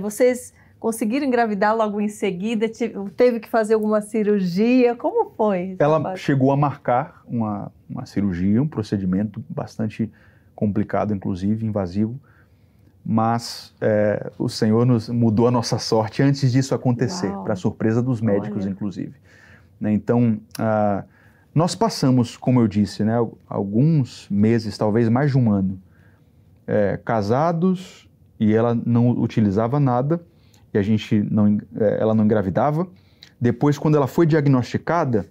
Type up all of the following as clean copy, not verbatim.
Vocês conseguiram engravidar logo em seguida? Teve que fazer alguma cirurgia? Como foi? Ela chegou a marcar uma cirurgia, um procedimento bastante complicado, inclusive, invasivo. Mas o Senhor nos mudou a nossa sorte antes disso acontecer, para surpresa dos médicos, inclusive. Né? Então, nós passamos, como eu disse, né, alguns meses, talvez mais de um ano, casados, e ela não utilizava nada, e ela não engravidava. Depois, quando ela foi diagnosticada,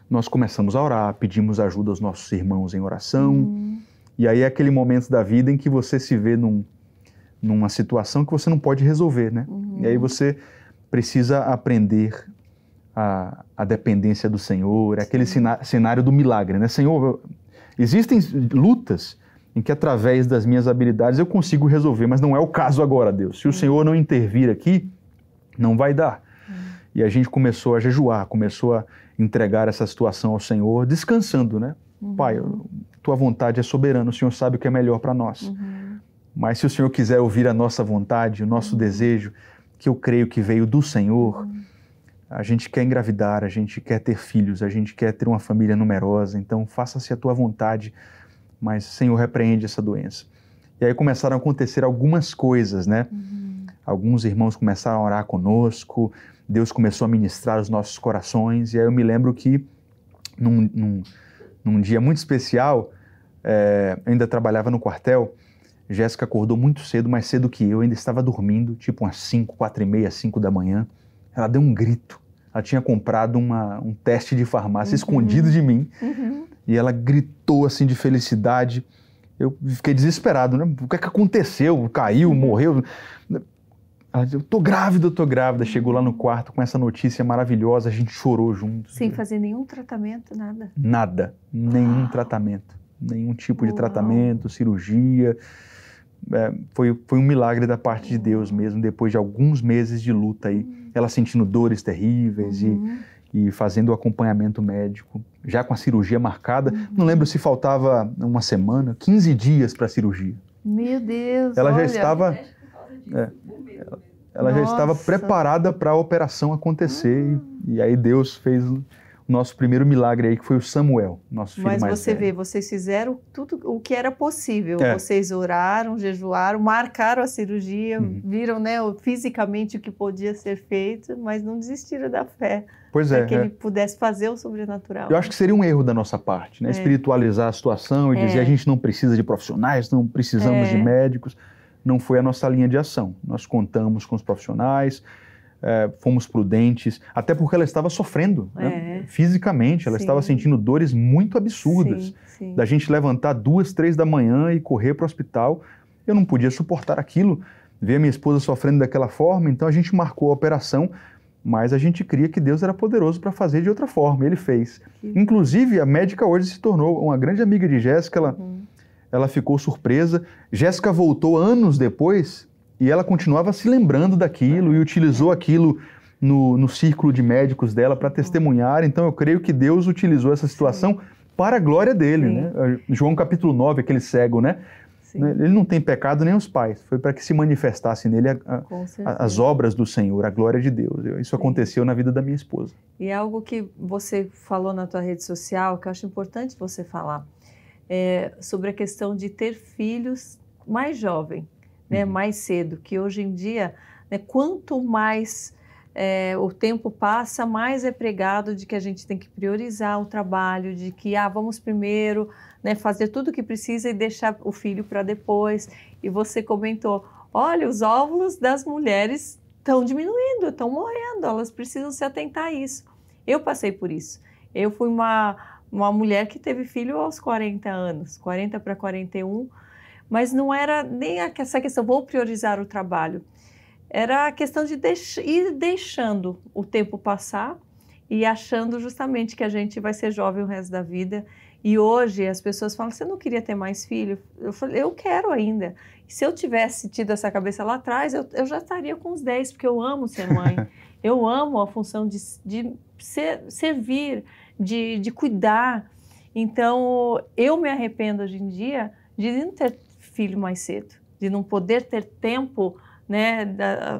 nós começamos a orar, pedimos ajuda aos nossos irmãos em oração, e aí é aquele momento da vida em que você se vê numa situação que você não pode resolver, né? E aí você precisa aprender a dependência do Senhor, aquele cenário do milagre, né? Senhor, existem lutas em que através das minhas habilidades eu consigo resolver, mas não é o caso agora, Deus. Se o Senhor não intervir aqui, não vai dar. E a gente começou a jejuar, começou a entregar essa situação ao Senhor, descansando, né? Pai, tua vontade é soberana, o Senhor sabe o que é melhor para nós. Mas se o Senhor quiser ouvir a nossa vontade, o nosso desejo, que eu creio que veio do Senhor, a gente quer engravidar, a gente quer ter filhos, a gente quer ter uma família numerosa, então faça-se a tua vontade, mas Senhor, repreende essa doença. E aí começaram a acontecer algumas coisas, né? Alguns irmãos começaram a orar conosco, Deus começou a ministrar os nossos corações, e aí eu me lembro que num dia muito especial, eu ainda trabalhava no quartel. Jéssica acordou muito cedo, mais cedo que eu, ainda estava dormindo, tipo umas 5, 4h30, 5 da manhã. Ela deu um grito. Ela tinha comprado um teste de farmácia escondido de mim. E ela gritou assim de felicidade. Eu fiquei desesperado, né? O que é que aconteceu? Caiu, morreu? Ela disse, eu tô grávida, eu tô grávida. Chegou lá no quarto com essa notícia maravilhosa, a gente chorou juntos. Sem fazer nenhum tratamento, nada? Nada, nenhum tratamento. Nenhum tipo de tratamento, cirurgia. Foi um milagre da parte de Deus mesmo, depois de alguns meses de luta aí, ela sentindo dores terríveis e fazendo o acompanhamento médico, já com a cirurgia marcada. Não lembro se faltava uma semana, 15 dias para a cirurgia. Meu Deus, ela olha. já estava, ela já estava preparada para a operação acontecer e aí Deus fez o nosso primeiro milagre aí, que foi o Samuel, nosso filho mais velho. Mas você vê, vocês fizeram tudo o que era possível. Vocês oraram, jejuaram, marcaram a cirurgia, viram, né, fisicamente o que podia ser feito, mas não desistiram da fé. Pois para que ele pudesse fazer o sobrenatural. Eu acho que seria um erro da nossa parte, né? Espiritualizar a situação e dizer a gente não precisa de profissionais, não precisamos de médicos. Não foi a nossa linha de ação. Nós contamos com os profissionais, fomos prudentes, até porque ela estava sofrendo, né? Fisicamente, ela estava sentindo dores muito absurdas. Da gente levantar 2, 3 da manhã e correr para o hospital, eu não podia suportar aquilo, ver a minha esposa sofrendo daquela forma, então a gente marcou a operação, mas a gente cria que Deus era poderoso para fazer de outra forma, Ele fez. Inclusive, a médica hoje se tornou uma grande amiga de Jéssica, ela ficou surpresa. Jéssica voltou anos depois, e ela continuava se lembrando daquilo e utilizou aquilo no círculo de médicos dela para testemunhar. Então eu creio que Deus utilizou essa situação para a glória dele. Né? João capítulo 9, aquele cego, né? Ele não tem pecado nem os pais. Foi para que se manifestasse nele as obras do Senhor, a glória de Deus. Isso aconteceu na vida da minha esposa. E é algo que você falou na tua rede social, que eu acho importante você falar, sobre a questão de ter filhos mais jovem. Né, mais cedo, que hoje em dia, né, quanto mais o tempo passa, mais é pregado de que a gente tem que priorizar o trabalho, de que vamos primeiro, né, fazer tudo o que precisa e deixar o filho para depois. E você comentou, olha, os óvulos das mulheres estão diminuindo, estão morrendo, elas precisam se atentar a isso. Eu passei por isso. Eu fui uma mulher que teve filho aos 40 anos, 40 para 41, mas não era nem essa questão, vou priorizar o trabalho. Era a questão de ir deixando o tempo passar e achando justamente que a gente vai ser jovem o resto da vida. E hoje as pessoas falam, você não queria ter mais filho? Eu falei, eu quero ainda. E se eu tivesse tido essa cabeça lá atrás, eu já estaria com uns 10, porque eu amo ser mãe. Eu amo a função de servir, de cuidar. Então, eu me arrependo hoje em dia de não ter filho mais cedo, de não poder ter tempo né,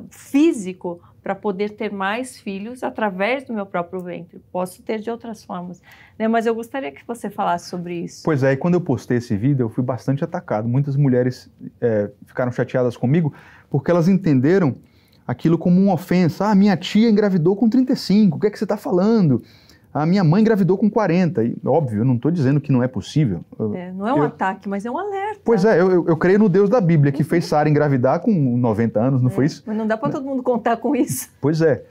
físico para poder ter mais filhos através do meu próprio ventre. Posso ter de outras formas, né? Mas eu gostaria que você falasse sobre isso. Pois é, e quando eu postei esse vídeo, eu fui bastante atacado. Muitas mulheres ficaram chateadas comigo porque elas entenderam aquilo como uma ofensa. Ah, minha tia engravidou com 35, o que é que você está falando? A minha mãe engravidou com 40. E, óbvio, eu não estou dizendo que não é possível. Não é um ataque, mas é um alerta. Pois é, eu creio no Deus da Bíblia, que fez Sara engravidar com 90 anos, não foi isso? Mas não dá para todo mundo contar com isso. Pois é.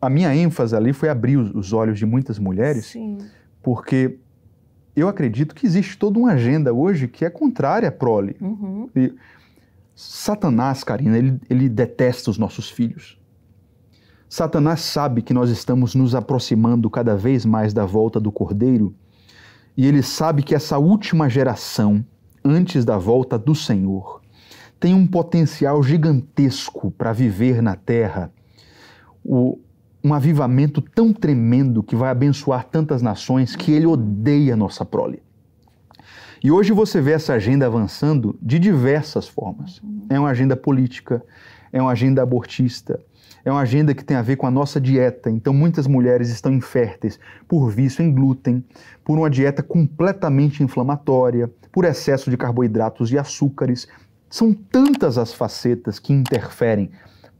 A minha ênfase ali foi abrir os olhos de muitas mulheres, Sim. porque eu acredito que existe toda uma agenda hoje que é contrária à prole. E Satanás, Karina, ele detesta os nossos filhos. Satanás sabe que nós estamos nos aproximando cada vez mais da volta do Cordeiro, e ele sabe que essa última geração, antes da volta do Senhor, tem um potencial gigantesco para viver na terra, um avivamento tão tremendo que vai abençoar tantas nações que ele odeia a nossa prole. E hoje você vê essa agenda avançando de diversas formas. É uma agenda política, é uma agenda abortista, é uma agenda que tem a ver com a nossa dieta. Então muitas mulheres estão inférteis por vício em glúten, por uma dieta completamente inflamatória, por excesso de carboidratos e açúcares. São tantas as facetas que interferem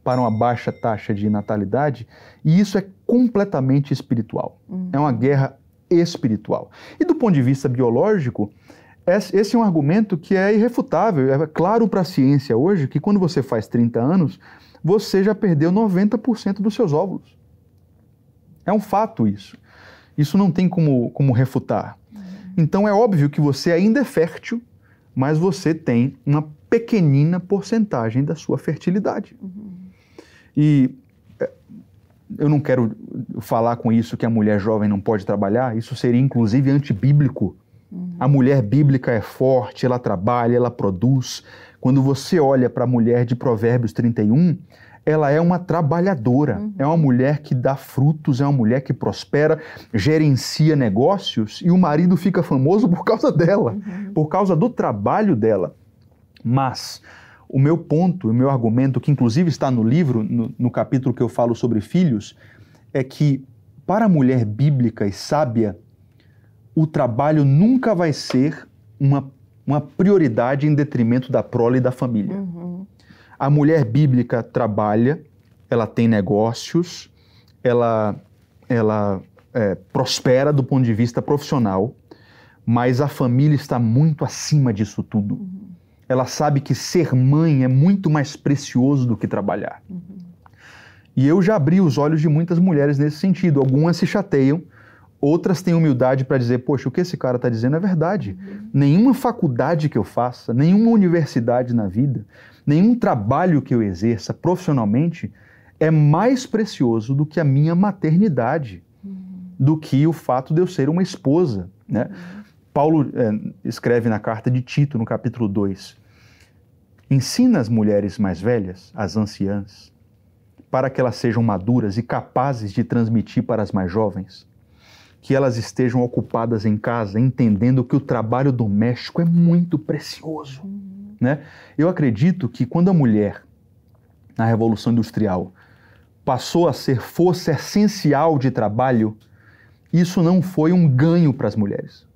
para uma baixa taxa de natalidade, e isso é completamente espiritual. É uma guerra espiritual. E do ponto de vista biológico, esse é um argumento que é irrefutável. É claro para a ciência hoje que quando você faz 30 anos, você já perdeu 90% dos seus óvulos. É um fato isso. Isso não tem como refutar. Então é óbvio que você ainda é fértil, mas você tem uma pequenina porcentagem da sua fertilidade. E eu não quero falar com isso que a mulher jovem não pode trabalhar, isso seria inclusive antibíblico. A mulher bíblica é forte, ela trabalha, ela produz. Quando você olha para a mulher de Provérbios 31, ela é uma trabalhadora, é uma mulher que dá frutos, é uma mulher que prospera, gerencia negócios, e o marido fica famoso por causa dela, por causa do trabalho dela. Mas o meu ponto, o meu argumento, que inclusive está no livro, no capítulo que eu falo sobre filhos, é que para a mulher bíblica e sábia, o trabalho nunca vai ser uma prioridade em detrimento da prole e da família. A mulher bíblica trabalha, ela tem negócios, ela prospera do ponto de vista profissional, mas a família está muito acima disso tudo. Ela sabe que ser mãe é muito mais precioso do que trabalhar. E eu já abri os olhos de muitas mulheres nesse sentido. Algumas se chateiam, outras têm humildade para dizer, poxa, o que esse cara está dizendo é verdade. Nenhuma faculdade que eu faça, nenhuma universidade na vida, nenhum trabalho que eu exerça profissionalmente é mais precioso do que a minha maternidade, do que o fato de eu ser uma esposa, né? Paulo escreve na carta de Tito, no capítulo 2, ensina as mulheres mais velhas, as anciãs, para que elas sejam maduras e capazes de transmitir para as mais jovens, que elas estejam ocupadas em casa, entendendo que o trabalho doméstico é muito precioso. Né? Eu acredito que quando a mulher, na Revolução Industrial, passou a ser força essencial de trabalho, isso não foi um ganho para as mulheres.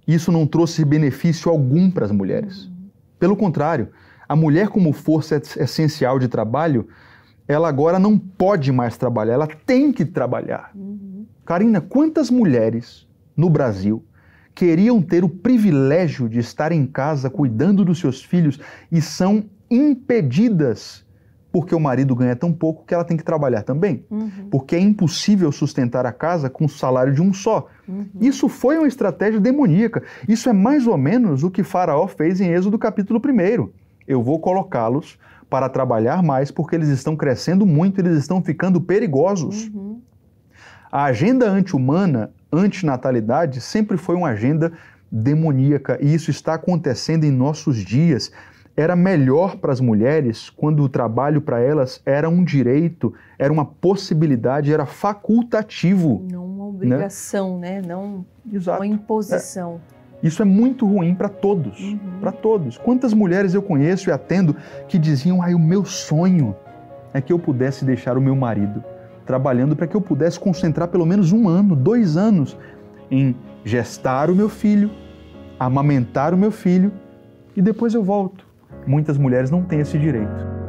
Isso não trouxe benefício algum para as mulheres. Pelo contrário, a mulher como força essencial de trabalho, ela agora não pode mais trabalhar, ela tem que trabalhar. Karina, quantas mulheres no Brasil queriam ter o privilégio de estar em casa cuidando dos seus filhos e são impedidas porque o marido ganha tão pouco que ela tem que trabalhar também? Porque é impossível sustentar a casa com o salário de um só. Isso foi uma estratégia demoníaca. Isso é mais ou menos o que Faraó fez em Êxodo capítulo 1. Eu vou colocá-los para trabalhar mais porque eles estão crescendo muito, eles estão ficando perigosos. A agenda anti-humana, antinatalidade, sempre foi uma agenda demoníaca e isso está acontecendo em nossos dias. Era melhor para as mulheres quando o trabalho para elas era um direito, era uma possibilidade, era facultativo. Não uma obrigação, né? Não Exato. uma imposição. Isso é muito ruim para todos, para todos. Quantas mulheres eu conheço e atendo que diziam, o meu sonho é que eu pudesse deixar o meu marido trabalhando para que eu pudesse concentrar pelo menos 1 ano, 2 anos em gestar o meu filho, amamentar o meu filho e depois eu volto. Muitas mulheres não têm esse direito.